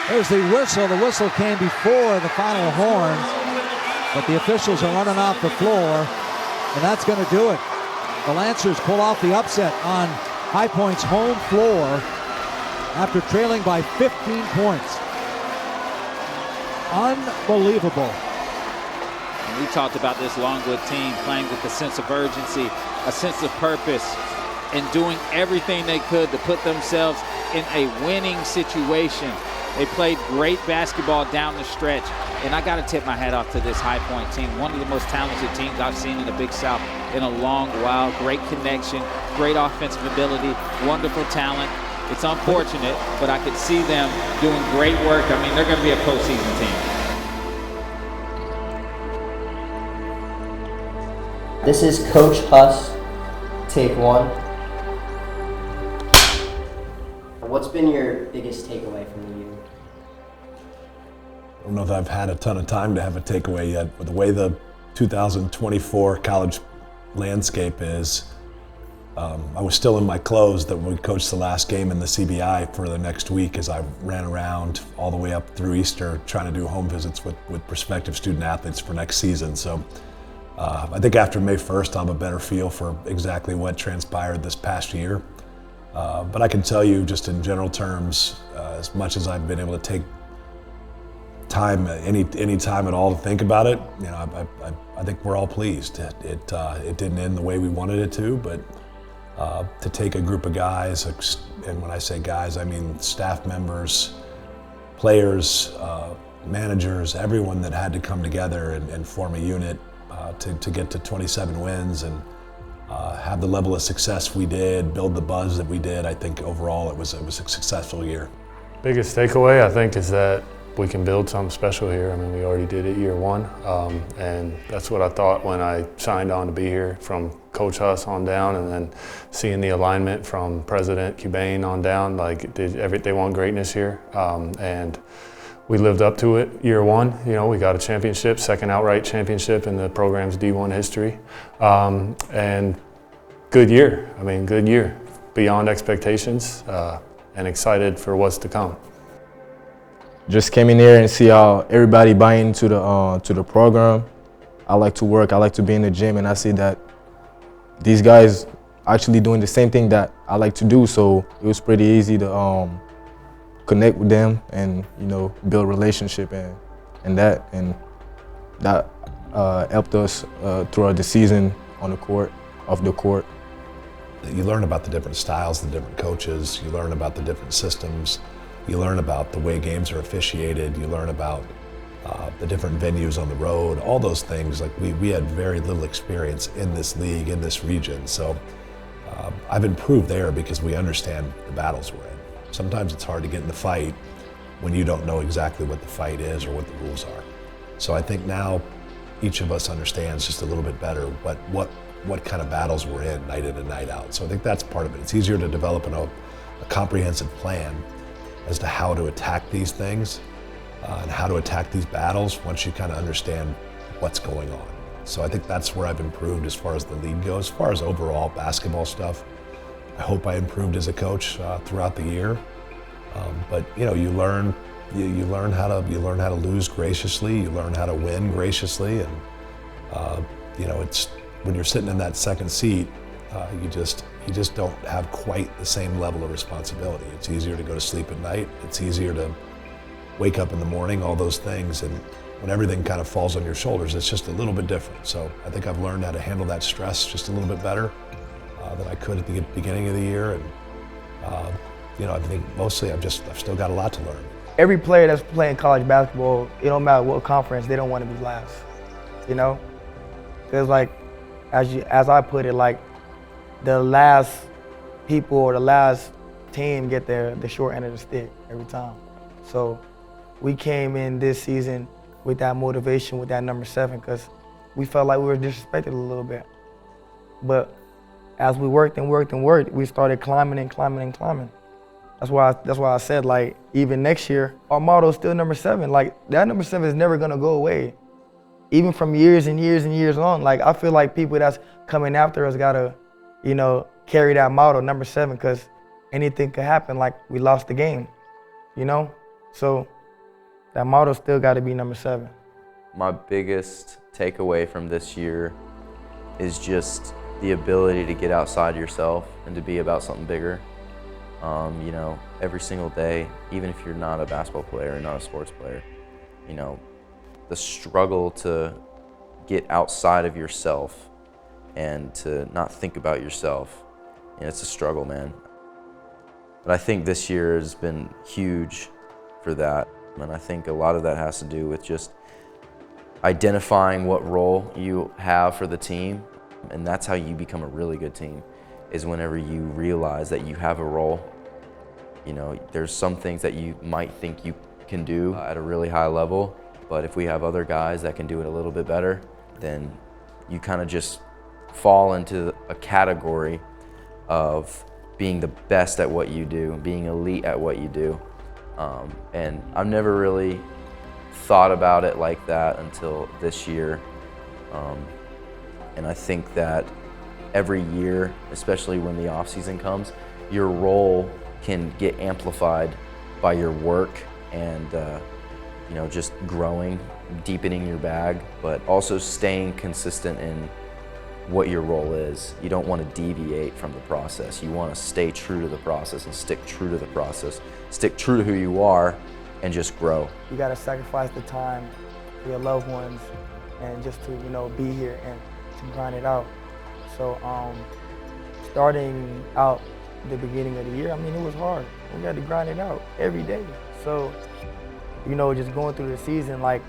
There's the whistle. The whistle came before the final horn, but the officials are running off the floor, and that's going to do it. The Lancers pull off the upset on High Point's home floor after trailing by 15 points. Unbelievable. And we talked about this Longwood team playing with a sense of urgency, a sense of purpose, and doing everything they could to put themselves in a winning situation. They played great basketball down the stretch, and I got to tip my hat off to this High Point team, one of the most talented teams I've seen in the Big South in a long while. Great connection, great offensive ability, wonderful talent. It's unfortunate, but I could see them doing great work. I mean, they're going to be a postseason team. This is Coach Huss, take one. What's been your biggest takeaway from the year? I don't know if I've had a ton of time to have a takeaway yet, but the way the 2024 college landscape is, I was still in my clothes that we coached the last game in the CBI for the next week as I ran around all the way up through Easter trying to do home visits with prospective student athletes for next season. So I think after May 1st, I'll have a better feel for exactly what transpired this past year. But I can tell you just in general terms, as much as I've been able to take time, any time at all to think about it, you know, I think we're all pleased. It didn't end the way we wanted it to, but to take a group of guys, and when I say guys, I mean staff members, players, managers, everyone that had to come together and form a unit to get to 27 wins and have the level of success we did, build the buzz that we did. I think overall it was a successful year. Biggest takeaway, I think, is that we can build something special here. I mean, we already did it year one, and that's what I thought when I signed on to be here, from Coach Huss on down, and then seeing the alignment from President Cubane on down. Like, they want greatness here, and we lived up to it year one. You know, we got a championship, second outright championship in the program's D1 history, and good year. I mean, good year, beyond expectations, and excited for what's to come. Just came in here and see how everybody buying into the program. I like to work, I like to be in the gym, and I see that these guys actually doing the same thing that I like to do, so it was pretty easy to connect with them and, you know, build relationship and that helped us throughout the season on the court, off the court. You learn about the different styles, the different coaches, you learn about the different systems, you learn about the way games are officiated, you learn about the different venues on the road, all those things. Like we had very little experience in this league, in this region, so I've improved there because we understand the battles we're in. Sometimes it's hard to get in the fight when you don't know exactly what the fight is or what the rules are. So I think now each of us understands just a little bit better what kind of battles we're in night in and night out. So I think that's part of it. It's easier to develop a comprehensive plan as to how to attack these things and how to attack these battles once you kind of understand what's going on. So I think that's where I've improved as far as the league goes. As far as overall basketball stuff, I hope I improved as a coach throughout the year. But you know, you learn how to lose graciously. You learn how to win graciously, and you know, it's when you're sitting in that second seat, you just don't have quite the same level of responsibility. It's easier to go to sleep at night. It's easier to wake up in the morning. All those things, and when everything kind of falls on your shoulders, it's just a little bit different. So I think I've learned how to handle that stress just a little bit better than I could at the beginning of the year, and you know, I think mostly I've still got a lot to learn. Every player that's playing college basketball, it don't matter what conference, they don't want to be last, you know? Because like, as I put it, like the last people or the last team get the short end of the stick every time. So we came in this season with that motivation, with that number 7, because we felt like we were disrespected a little bit. But as we worked and worked and worked, we started climbing and climbing and climbing. That's why I said, like, even next year, our motto is still number 7. Like, that number 7 is never gonna go away. Even from years and years and years on. Like, I feel like people that's coming after us gotta, you know, carry that motto, number 7, because anything could happen. Like, we lost the game, you know? So that motto still got to be number 7. My biggest takeaway from this year is just the ability to get outside yourself and to be about something bigger. You know, every single day, even if you're not a basketball player or not a sports player, you know, the struggle to get outside of yourself and to not think about yourself, you know, it's a struggle, man. But I think this year has been huge for that. And I think a lot of that has to do with just identifying what role you have for the team. And that's how you become a really good team, is whenever you realize that you have a role. You know, there's some things that you might think you can do at a really high level, but if we have other guys that can do it a little bit better, then you kind of just fall into a category of being the best at what you do, being elite at what you do. And I've never really thought about it like that until this year. And I think that every year, especially when the off season comes, your role can get amplified by your work and you know, just growing, deepening your bag, but also staying consistent in what your role is. You don't want to deviate from the process. You want to stay true to the process and stick true to the process. Stick true to who you are and just grow. You got to sacrifice the time for your loved ones and just to, you know, be here and to grind it out. So starting out the beginning of the year, I mean, it was hard. We had to grind it out every day. So, you know, just going through the season, like,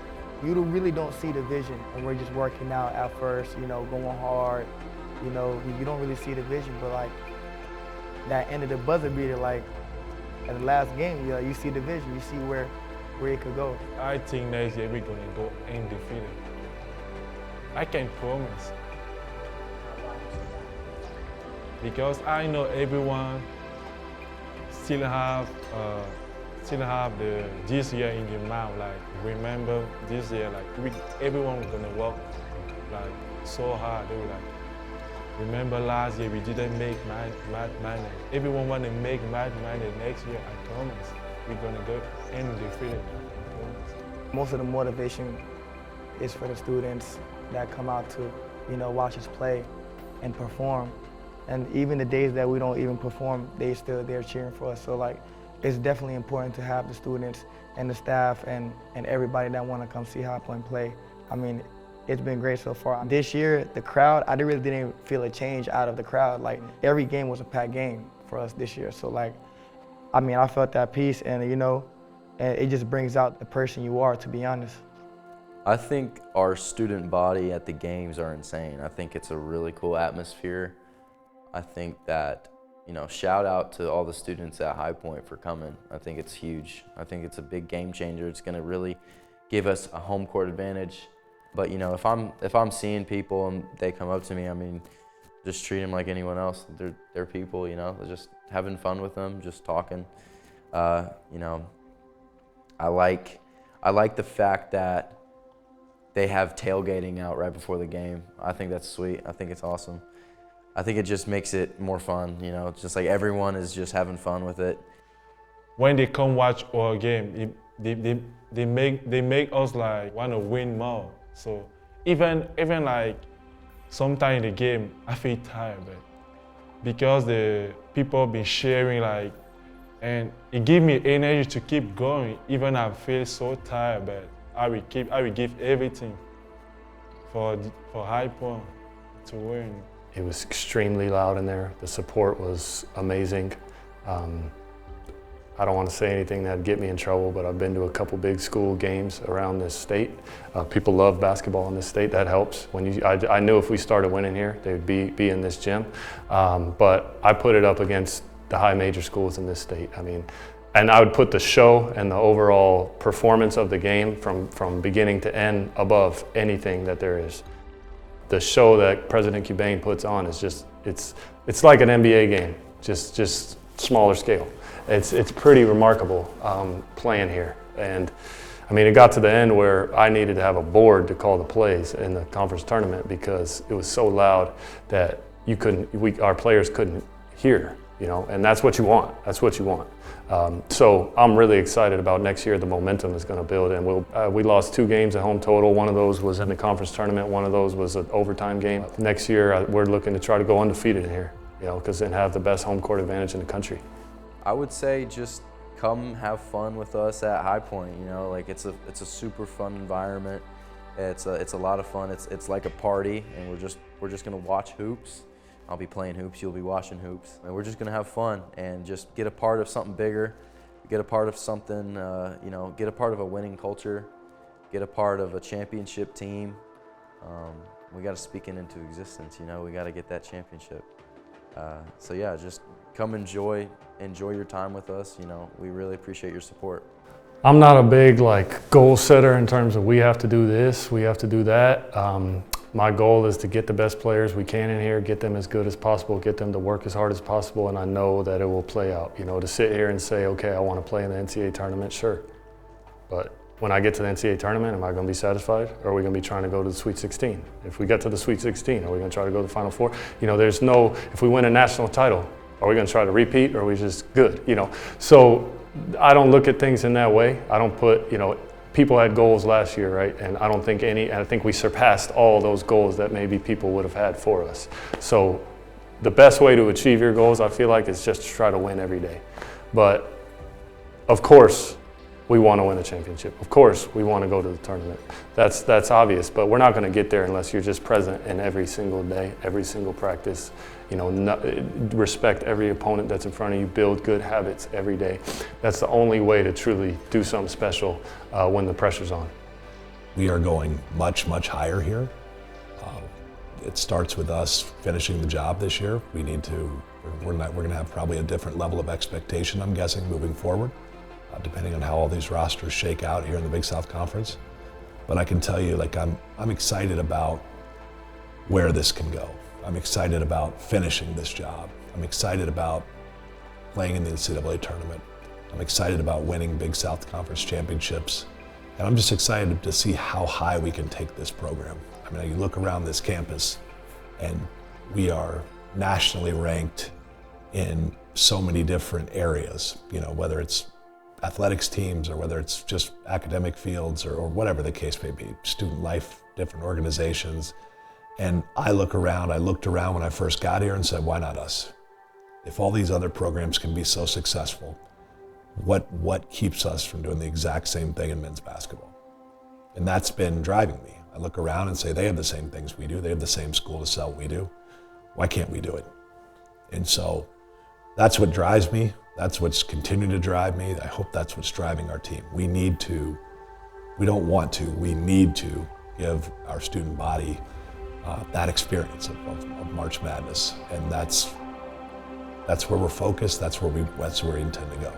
you really don't see the vision, and we're just working out at first, you know, going hard. You know, you don't really see the vision, but like that end of the buzzer beater, like at the last game, you know, you see the vision, you see where it could go. I think next year we're gonna go undefeated. I can promise. Because I know everyone still have this year in their mind. Like, remember this year, like everyone was gonna work like so hard. They were like, remember last year we didn't make mad money. Everyone wanna make mad money next year. I promise we're gonna go undefeated. I promise. Most of the motivation is for the students that come out to, you know, watch us play and perform. And even the days that we don't even perform, they still there cheering for us. So like, it's definitely important to have the students and the staff and everybody that want to come see High Point play. I mean, it's been great so far. This year, the crowd, I really didn't feel a change out of the crowd. Like, every game was a packed game for us this year. So like, I mean, I felt that peace, and you know, and it just brings out the person you are, to be honest. I think our student body at the games are insane. I think it's a really cool atmosphere. I think that, you know, shout out to all the students at High Point for coming. I think it's huge. I think it's a big game changer. It's gonna really give us a home court advantage. But you know, if I'm seeing people and they come up to me, I mean, just treat them like anyone else. They're people, you know. They're just having fun with them, just talking. You know, I like the fact that they have tailgating out right before the game. I think that's sweet. I think it's awesome. I think it just makes it more fun, you know. It's just like everyone is just having fun with it. When they come watch our game, they make us like want to win more. So even like sometime in the game, I feel tired, but because the people been sharing, like, and it give me energy to keep going. Even I feel so tired, but I will give everything for High Point to win. It was extremely loud in there. The support was amazing. I don't want to say anything that'd get me in trouble, but I've been to a couple big school games around this state. People love basketball in this state. That helps. I knew if we started winning here, they would be in this gym. But I put it up against the high major schools in this state. I mean, and I would put the show and the overall performance of the game from beginning to end above anything that there is. The show that President Cubain puts on is just, it's like an NBA game, just smaller scale. It's pretty remarkable playing here. And I mean, it got to the end where I needed to have a board to call the plays in the conference tournament because it was so loud that our players couldn't hear. and that's what you want. That's what you want. So I'm really excited about next year. The momentum is going to build, and we lost 2 games at home total. One of those was in the conference tournament. One of those was an overtime game. Next year, we're looking to try to go undefeated in here, because then have the best home court advantage in the country. I would say just come have fun with us at High Point. Like it's a super fun environment. It's a lot of fun. It's like a party, and we're just gonna watch hoops. I'll be playing hoops, you'll be watching hoops, and we're just gonna have fun and just get a part of something bigger, get a part of something, get a part of a winning culture, get a part of a championship team. We got to speak it into existence. We got to get that championship. So yeah, just come enjoy your time with us. We really appreciate your support. I'm not a big goal setter in terms of we have to do this, we have to do that. My goal is to get the best players we can in here, get them as good as possible, get them to work as hard as possible, and I know that it will play out. To sit here and say, okay, I want to play in the NCAA tournament, sure. But when I get to the NCAA tournament, am I going to be satisfied? Or are we going to be trying to go to the Sweet 16? If we get to the Sweet 16, are we going to try to go to the Final Four? There's no, if we win a national title, are we going to try to repeat, or are we just good? So I don't look at things in that way. I don't put, people had goals last year, right? And I don't think I think we surpassed all those goals that maybe people would have had for us. So the best way to achieve your goals, I feel like, is just to try to win every day. But of course, we want to win a championship. Of course, we want to go to the tournament. That's obvious, but we're not going to get there unless you're just present in every single day, every single practice. Respect every opponent that's in front of you, build good habits every day. That's the only way to truly do something special when the pressure's on. We are going much, much higher here. It starts with us finishing the job this year. We're going to have probably a different level of expectation, I'm guessing, moving forward, depending on how all these rosters shake out here in the Big South Conference. But I can tell you, I'm excited about where this can go. I'm excited about finishing this job. I'm excited about playing in the NCAA tournament. I'm excited about winning Big South Conference championships. And I'm just excited to see how high we can take this program. You look around this campus and we are nationally ranked in so many different areas, whether it's athletics teams or whether it's just academic fields or whatever the case may be, student life, different organizations. And I looked around when I first got here and said, why not us? If all these other programs can be so successful, what keeps us from doing the exact same thing in men's basketball? And that's been driving me. I look around and say, they have the same things we do. They have the same school to sell we do. Why can't we do it? And so that's what drives me. That's what's continuing to drive me. I hope that's what's driving our team. We need to give our student body that experience of March Madness, and that's where we're focused. That's where we intend to go.